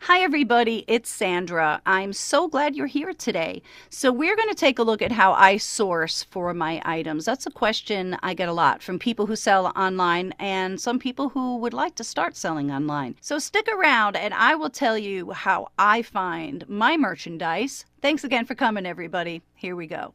Hi, everybody. It's Sandra. I'm so glad you're here today. So, we're going to take a look at how I source for my items. That's a question I get a lot from people who sell online and some people who would like to start selling online. So, stick around and I will tell you how I find my merchandise. Thanks again for coming, everybody. Here we go.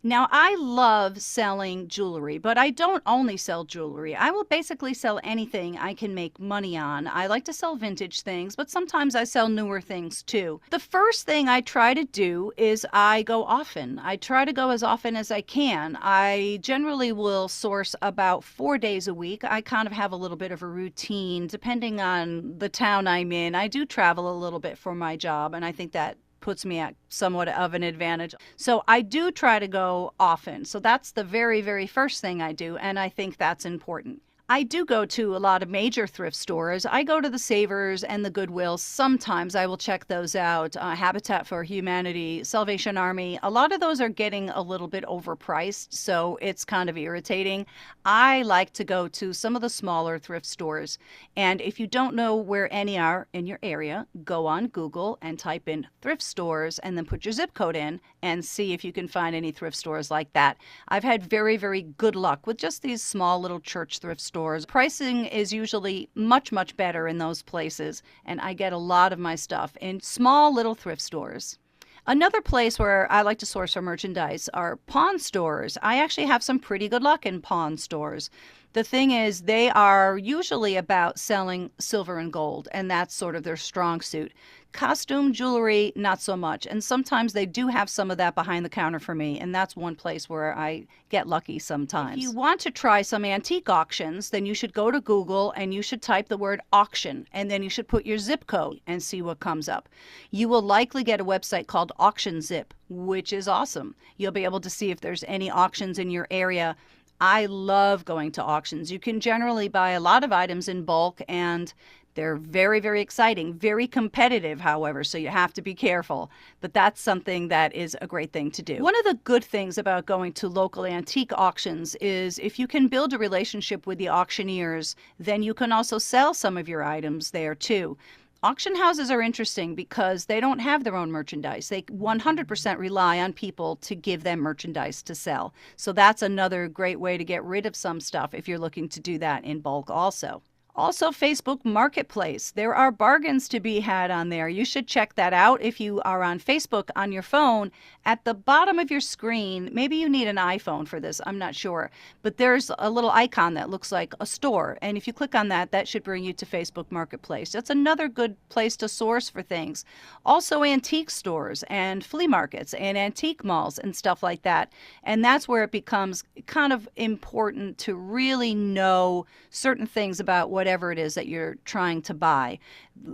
Now, I love selling jewelry, but I don't only sell jewelry. I will basically sell anything I can make money on. I like to sell vintage things, but sometimes I sell newer things too. The first thing I try to do is I go often. I try to go as often as I can. I generally will source about 4 days a week. I kind of have a little bit of a routine depending on the town I'm in. I do travel a little bit for my job, and I think that puts me at somewhat of an advantage. So I do try to go often. So that's the very, very first thing I do, and I think that's important. I do go to a lot of major thrift stores. I go to the Savers and the Goodwill. Sometimes I will check those out. Habitat for Humanity, Salvation Army. A lot of those are getting a little bit overpriced, so it's kind of irritating. I like to go to some of the smaller thrift stores. And if you don't know where any are in your area, go on Google and type in thrift stores and then put your zip code in and see if you can find any thrift stores like that. I've had very, very good luck with just these small little church thrift stores. Pricing is usually much, much better in those places, and I get a lot of my stuff in small little thrift stores. Another place where I like to source for merchandise are pawn stores. I actually have some pretty good luck in pawn stores. The thing is, they are usually about selling silver and gold, and that's sort of their strong suit. Costume jewelry, not so much. And sometimes they do have some of that behind the counter for me, and that's one place where I get lucky sometimes. If you want to try some antique auctions, then you should go to Google and you should type the word auction, and then you should put your zip code and see what comes up. You will likely get a website called Auction Zip, which is awesome. You'll be able to see if there's any auctions in your area. I love going to auctions. You can generally buy a lot of items in bulk, and they're very, very exciting, very competitive, however, so you have to be careful. But that's something that is a great thing to do. One of the good things about going to local antique auctions is if you can build a relationship with the auctioneers, then you can also sell some of your items there too. Auction houses are interesting because they don't have their own merchandise. They 100% rely on people to give them merchandise to sell. So that's another great way to get rid of some stuff if you're looking to do that in bulk also. Also, Facebook Marketplace. There are bargains to be had on there. You should check that out if you are on Facebook on your phone. At the bottom of your screen, maybe you need an iPhone for this, I'm not sure, but there's a little icon that looks like a store. And if you click on that, that should bring you to Facebook Marketplace. That's another good place to source for things. Also, antique stores and flea markets and antique malls and stuff like that. And that's where it becomes kind of important to really know certain things about whatever it is that you're trying to buy.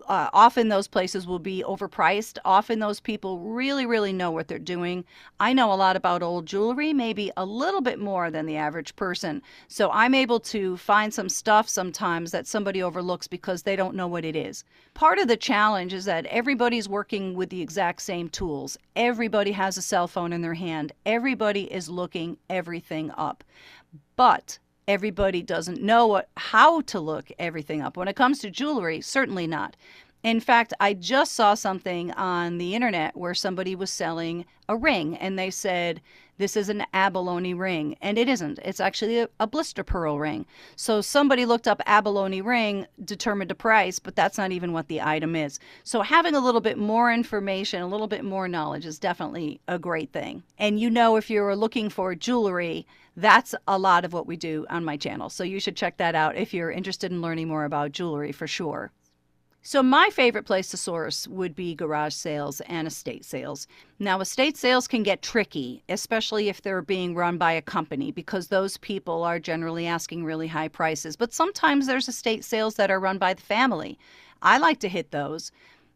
Often those places will be overpriced. Often those people really, really know what they're doing. I know a lot about old jewelry, maybe a little bit more than the average person. So I'm able to find some stuff sometimes that somebody overlooks because they don't know what it is. Part of the challenge is that everybody's working with the exact same tools. Everybody has a cell phone in their hand. Everybody is looking everything up. But everybody doesn't know how to look everything up. When it comes to jewelry, certainly not. In fact, I just saw something on the internet where somebody was selling a ring and they said, this is an abalone ring. And it isn't. It's actually a blister pearl ring. So somebody looked up abalone ring, determined a price, but that's not even what the item is. So having a little bit more information, a little bit more knowledge is definitely a great thing. And you know, if you're looking for jewelry, that's a lot of what we do on my channel. So you should check that out if you're interested in learning more about jewelry for sure. So my favorite place to source would be garage sales and estate sales. Now, estate sales can get tricky, especially if they're being run by a company, because those people are generally asking really high prices. But sometimes there's estate sales that are run by the family. I like to hit those.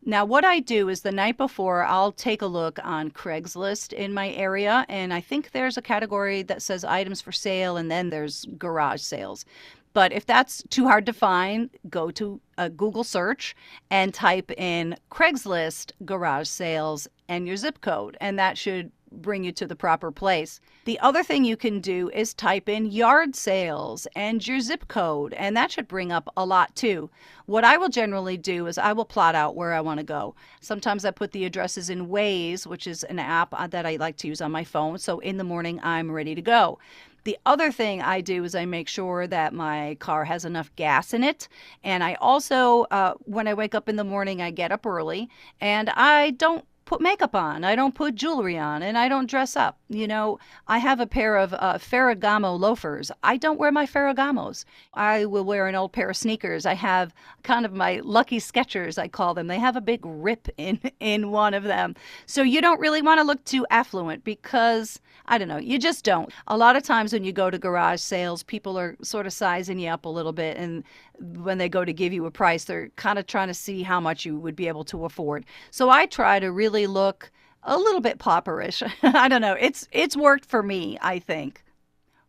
Now, what I do is the night before, I'll take a look on Craigslist in my area, and I think there's a category that says items for sale, and then there's garage sales. But if that's too hard to find, go to a Google search and type in Craigslist garage sales and your zip code, and that should bring you to the proper place. The other thing you can do is type in yard sales and your zip code, and that should bring up a lot too. What I will generally do is I will plot out where I want to go. Sometimes I put the addresses in Waze, which is an app that I like to use on my phone, so in the morning I'm ready to go. The other thing I do is I make sure that my car has enough gas in it. And I also, when I wake up in the morning, I get up early and I don't put makeup on. I don't put jewelry on, and I don't dress up. I have a pair of Ferragamo loafers. I don't wear my Ferragamos. I will wear an old pair of sneakers. I have kind of my lucky Skechers, I call them. They have a big rip in one of them. So you don't really want to look too affluent because, I don't know, you just don't. A lot of times when you go to garage sales, people are sort of sizing you up a little bit, and when they go to give you a price, they're kind of trying to see how much you would be able to afford. So I try to really look a little bit pauperish. I don't know. It's worked for me, I think.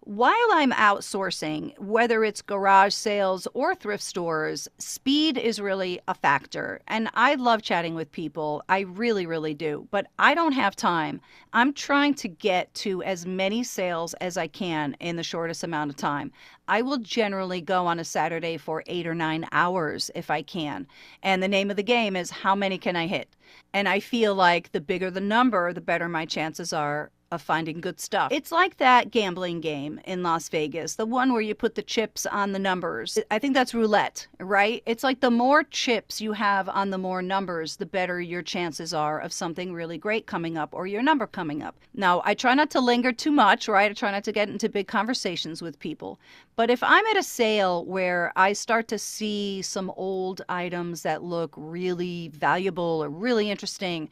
While I'm outsourcing, whether it's garage sales or thrift stores, speed is really a factor. And I love chatting with people. I really, really do. But I don't have time. I'm trying to get to as many sales as I can in the shortest amount of time. I will generally go on a Saturday for 8 or 9 hours if I can. And the name of the game is how many can I hit? And I feel like the bigger the number, the better my chances are of finding good stuff. It's like that gambling game in Las Vegas, the one where you put the chips on the numbers. I think that's roulette, right? It's like the more chips you have on the more numbers, the better your chances are of something really great coming up or your number coming up. Now, I try not to linger too much, right? I try not to get into big conversations with people. But if I'm at a sale where I start to see some old items that look really valuable or really interesting,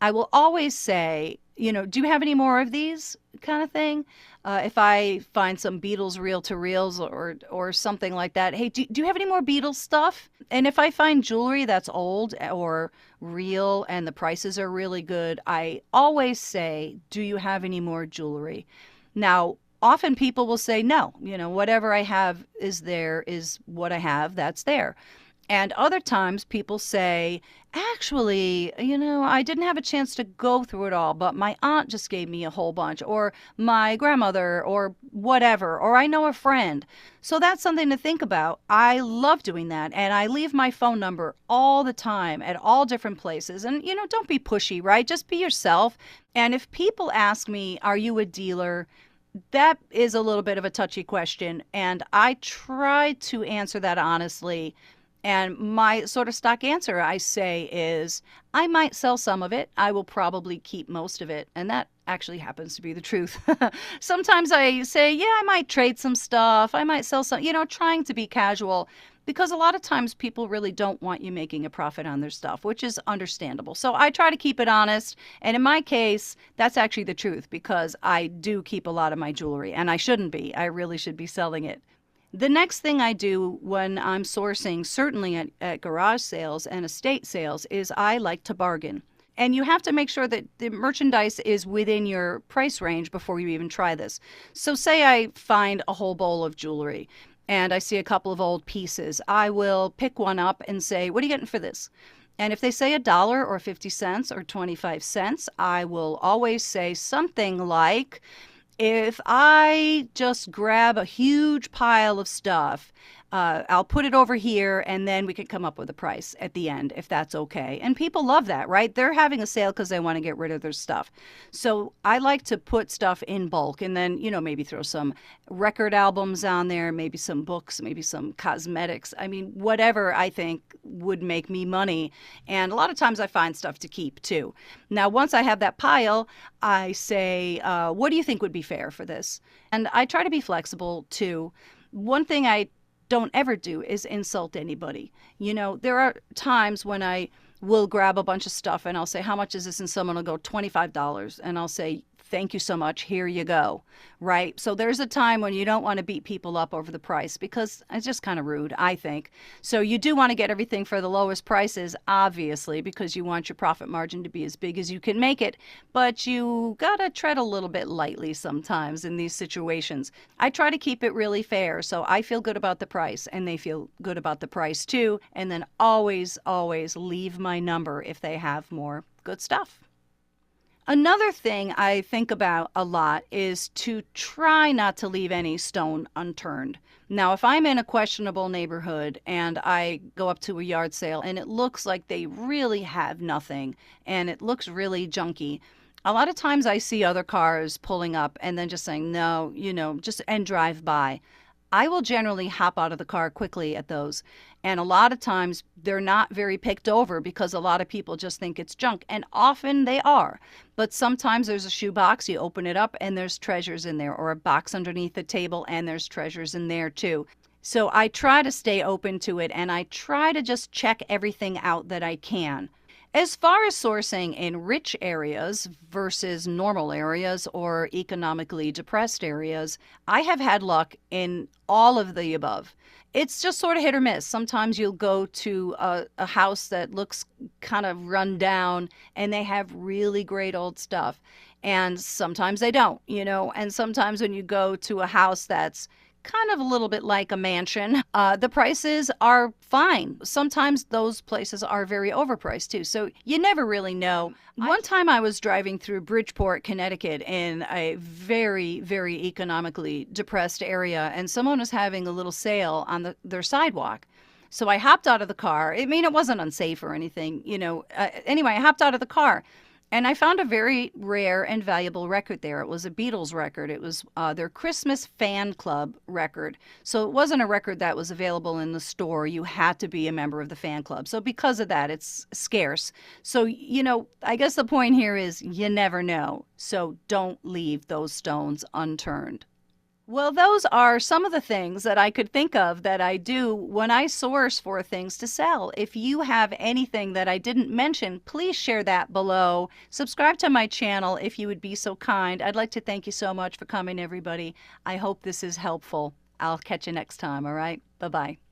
I will always say, do you have any more of these kind of thing? If I find some Beatles reel-to-reels or something like that, hey, do you have any more Beatles stuff? And if I find jewelry that's old or real and the prices are really good, I always say, do you have any more jewelry? Now, often people will say, no, whatever I have is there, is what I have, that's there. And other times people say, actually, I didn't have a chance to go through it all, but my aunt just gave me a whole bunch, or my grandmother, or whatever, or I know a friend. So that's something to think about. I love doing that. And I leave my phone number all the time at all different places. And, don't be pushy, right? Just be yourself. And if people ask me, are you a dealer? That is a little bit of a touchy question. And I try to answer that honestly. And my sort of stock answer, I say, is I might sell some of it. I will probably keep most of it. And that actually happens to be the truth. Sometimes I say, yeah, I might trade some stuff. I might sell some, trying to be casual, because a lot of times people really don't want you making a profit on their stuff, which is understandable. So I try to keep it honest. And in my case, that's actually the truth, because I do keep a lot of my jewelry, and I shouldn't be. I really should be selling it. The next thing I do when I'm sourcing, certainly at garage sales and estate sales, is I like to bargain. And you have to make sure that the merchandise is within your price range before you even try this. So say I find a whole bowl of jewelry and I see a couple of old pieces. I will pick one up and say, what are you getting for this? And if they say $1 or 50 cents or 25 cents, I will always say something like, if I just grab a huge pile of stuff, I'll put it over here and then we can come up with a price at the end, if that's okay. And people love that, right? They're having a sale because they want to get rid of their stuff. So I like to put stuff in bulk and then, maybe throw some record albums on there, maybe some books, maybe some cosmetics. I mean, whatever I think would make me money. And a lot of times I find stuff to keep too. Now, once I have that pile, I say, what do you think would be fair for this? And I try to be flexible too. One thing I don't ever do is insult anybody. There are times when I will grab a bunch of stuff and I'll say, how much is this? And someone will go $25. And I'll say, thank you so much, here you go, right? So there's a time when you don't want to beat people up over the price because it's just kind of rude, I think. So you do want to get everything for the lowest prices, obviously, because you want your profit margin to be as big as you can make it, but you gotta tread a little bit lightly sometimes in these situations. I try to keep it really fair, so I feel good about the price and they feel good about the price too, and then always, always leave my number if they have more good stuff. Another thing I think about a lot is to try not to leave any stone unturned. Now, if I'm in a questionable neighborhood and I go up to a yard sale and it looks like they really have nothing and it looks really junky, a lot of times I see other cars pulling up and then just saying, no, just and drive by. I will generally hop out of the car quickly at those. And a lot of times they're not very picked over because a lot of people just think it's junk. And often they are. But sometimes there's a shoebox, you open it up and there's treasures in there, or a box underneath the table and there's treasures in there too. So I try to stay open to it and I try to just check everything out that I can. As far as sourcing in rich areas versus normal areas or economically depressed areas, I have had luck in all of the above. It's just sort of hit or miss. Sometimes you'll go to a house that looks kind of run down and they have really great old stuff. And sometimes they don't, and sometimes when you go to a house that's kind of a little bit like a mansion, the prices are fine. Sometimes those places are very overpriced too. So you never really know. One time I was driving through Bridgeport, Connecticut in a very, very economically depressed area, and someone was having a little sale on their sidewalk. So I hopped out of the car. I mean, it wasn't unsafe or anything, Anyway, I hopped out of the car. And I found a very rare and valuable record there. It was a Beatles record. It was their Christmas fan club record. So it wasn't a record that was available in the store. You had to be a member of the fan club. So because of that, it's scarce. So, I guess the point here is you never know. So don't leave those stones unturned. Well, those are some of the things that I could think of that I do when I source for things to sell. If you have anything that I didn't mention, please share that below. Subscribe to my channel if you would be so kind. I'd like to thank you so much for coming, everybody. I hope this is helpful. I'll catch you next time, all right? Bye-bye.